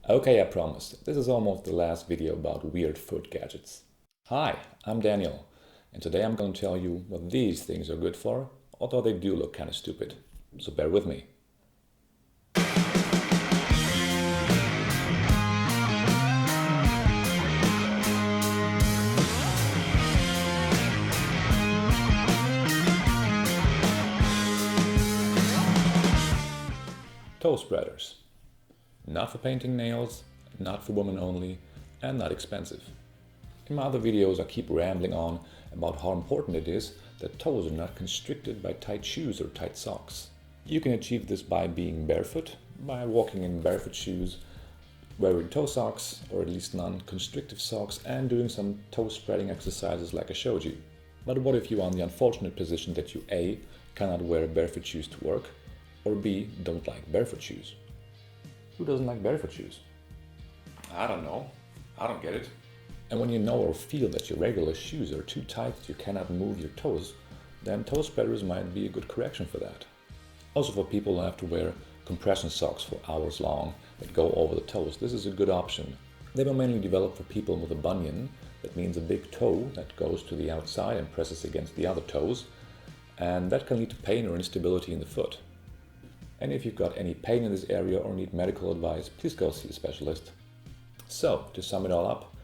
Okay, I promise. This is almost the last video about weird foot gadgets. Hi, I'm Daniel, and today I'm going to tell you what these things are good for, although they do look kind of stupid. So bear with me. Toe spreaders. Not for painting nails, not for women only, and not expensive. In my other videos I keep rambling on about how important it is that toes are not constricted by tight shoes or tight socks. You can achieve this by being barefoot, by walking in barefoot shoes, wearing toe socks, or at least non-constrictive socks, and doing some toe spreading exercises like I showed you. But what if you are in the unfortunate position that you A. cannot wear barefoot shoes to work, or B. don't like barefoot shoes? Who doesn't like barefoot shoes? I don't know. I don't get it. And when you know or feel that your regular shoes are too tight that you cannot move your toes, then toe spreaders might be a good correction for that. Also for people who have to wear compression socks for hours long that go over the toes, this is a good option. They were mainly developed for people with a bunion, that means a big toe that goes to the outside and presses against the other toes, and that can lead to pain or instability in the foot. And if you've got any pain in this area or need medical advice, please go see a specialist. So, to sum it all up,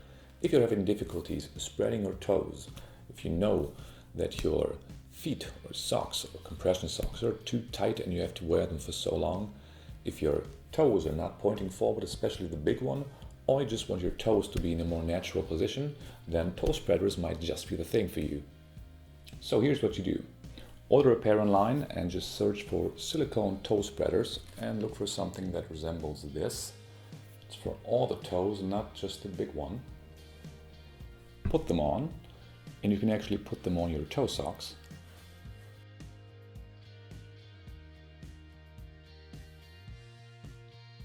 if you're having difficulties spreading your toes, if you know that your feet or socks or compression socks are too tight and you have to wear them for so long, if your toes are not pointing forward, especially the big one, or you just want your toes to be in a more natural position, then toe spreaders might just be the thing for you. So here's what you do. Order a pair online and just search for silicone toe spreaders and look for something that resembles this. It's for all the toes, not just the big one. Put them on, and you can actually put them on your toe socks.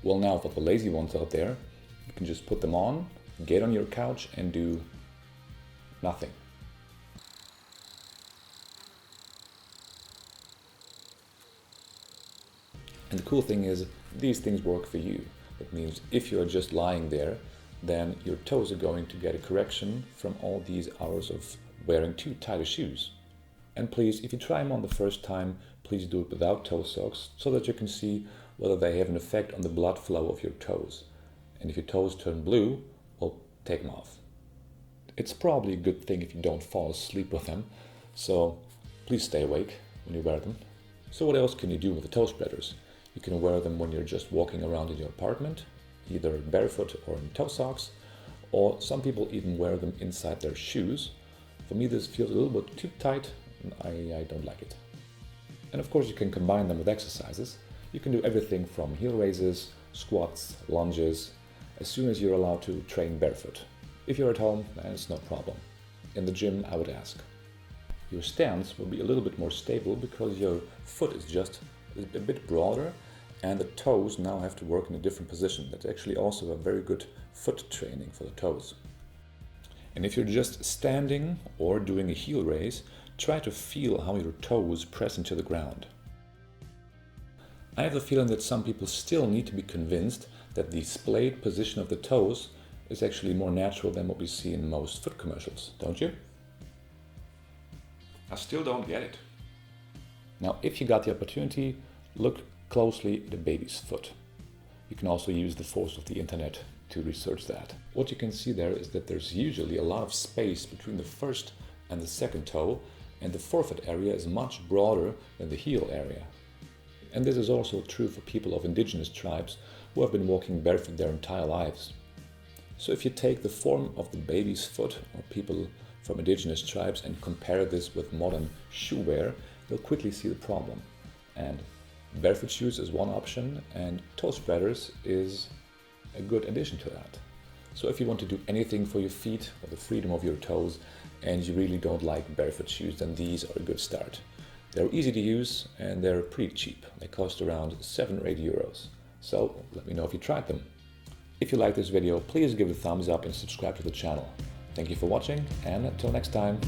Well, now for the lazy ones out there, you can just put them on, get on your couch and do nothing. And the cool thing is, these things work for you. That means if you're just lying there, then your toes are going to get a correction from all these hours of wearing too tight of shoes. And please, if you try them on the first time, please do it without toe socks so that you can see whether they have an effect on the blood flow of your toes. And if your toes turn blue, well, take them off. It's probably a good thing if you don't fall asleep with them, so please stay awake when you wear them. So what else can you do with the toe spreaders? You can wear them when you're just walking around in your apartment, either barefoot or in toe socks, or some people even wear them inside their shoes. For me this feels a little bit too tight and I don't like it. And of course you can combine them with exercises. You can do everything from heel raises, squats, lunges, as soon as you're allowed to train barefoot. If you're at home, then it's no problem. In the gym, I would ask. Your stance will be a little bit more stable because your foot is just a bit broader and the toes now have to work in a different position. That's actually also a very good foot training for the toes. And if you're just standing or doing a heel raise, try to feel how your toes press into the ground. I have the feeling that some people still need to be convinced that the splayed position of the toes is actually more natural than what we see in most foot commercials, don't you? I still don't get it. Now, if you got the opportunity, look closely at a baby's foot. You can also use the force of the internet to research that. What you can see there is that there's usually a lot of space between the first and the second toe, and the forefoot area is much broader than the heel area. And this is also true for people of indigenous tribes who have been walking barefoot their entire lives. So if you take the form of the baby's foot or people from indigenous tribes and compare this with modern shoe wear, you'll quickly see the problem. And barefoot shoes is one option, and toe spreaders is a good addition to that. So if you want to do anything for your feet or the freedom of your toes and you really don't like barefoot shoes, then these are a good start. They're easy to use and they're pretty cheap. They cost around 7 or 8 euros. So let me know if you tried them. If you like this video, please give it a thumbs up and subscribe to the channel. Thank you for watching, and until next time.